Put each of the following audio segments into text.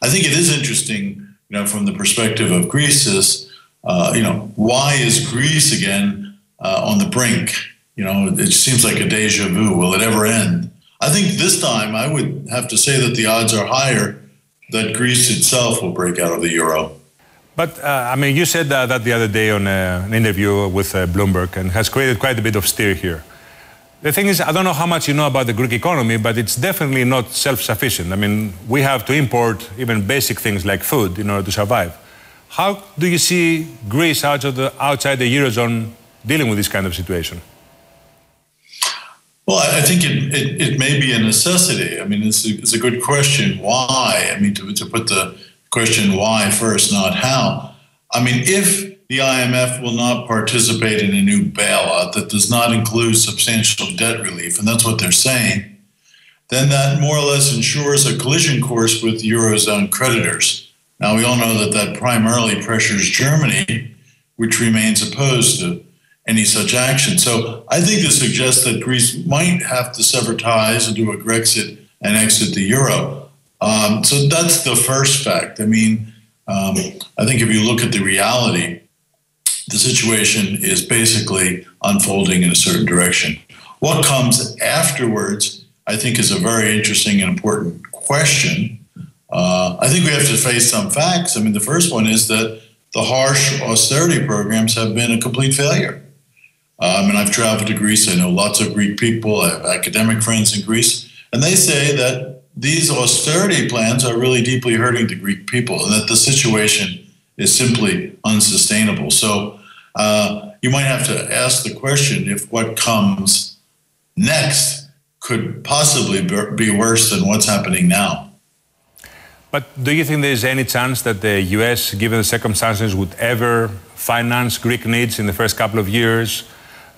I think it is interesting, from the perspective of Greece is, why is Greece again on the brink? It seems like a deja vu. Will it ever end? I think this time I would have to say that the odds are higher that Greece itself will break out of the euro. But, you said that the other day on an interview with Bloomberg, and has created quite a bit of stir here. The thing is, I don't know how much you know about the Greek economy, but it's definitely not self-sufficient. We have to import even basic things like food in order to survive. How do you see Greece outside the Eurozone dealing with this kind of situation? Well, I think it may be a necessity. It's a good question. Why? To put the question why first, not how. If the IMF will not participate in a new bailout that does not include substantial debt relief, and that's what they're saying, then that more or less ensures a collision course with Eurozone creditors. Now, we all know that primarily pressures Germany, which remains opposed to any such action. So I think this suggests that Greece might have to sever ties and do a Grexit and exit the euro. So that's the first fact. I think if you look at the reality, the situation is basically unfolding in a certain direction. What comes afterwards, I think, is a very interesting and important question. I think we have to face some facts. The first one is that the harsh austerity programs have been a complete failure. I've traveled to Greece. I know lots of Greek people. I have academic friends in Greece. And they say that these austerity plans are really deeply hurting the Greek people and that the situation is simply unsustainable. So you might have to ask the question if what comes next could possibly be worse than what's happening now. But do you think there's any chance that the US, given the circumstances, would ever finance Greek needs in the first couple of years?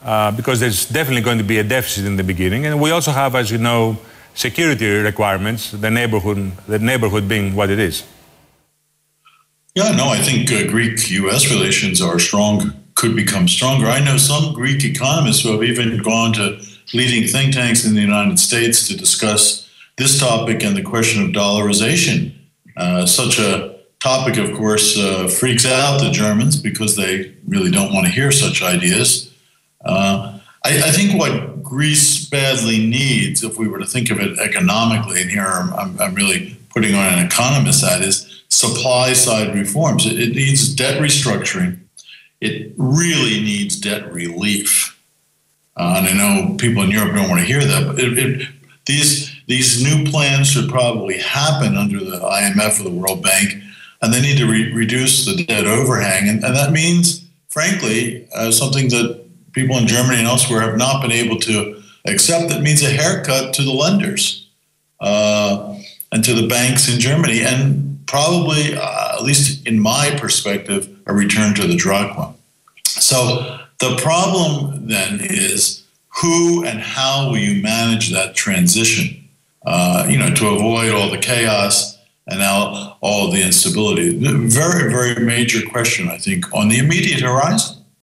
Because there's definitely going to be a deficit in the beginning. And we also have, as you know, security requirements, the neighborhood being what it is. Yeah, no, I think Greek-US relations are strong, could become stronger. I know some Greek economists who have even gone to leading think tanks in the United States to discuss this topic and the question of dollarization. Such a topic, of course, freaks out the Germans because they really don't want to hear such ideas. I think what Greece badly needs, if we were to think of it economically, and here I'm really putting on an economist hat, is supply-side reforms. It needs debt restructuring. It really needs debt relief. And I know people in Europe don't want to hear that, but these new plans should probably happen under the IMF or the World Bank, and they need to reduce the debt overhang. And that means, frankly, something that people in Germany and elsewhere have not been able to accept. That means a haircut to the lenders and to the banks in Germany, and probably, at least in my perspective, a return to the drachma. So the problem then is who and how will you manage that transition, to avoid all the chaos and all of the instability. Very, very major question, I think, on the immediate horizon.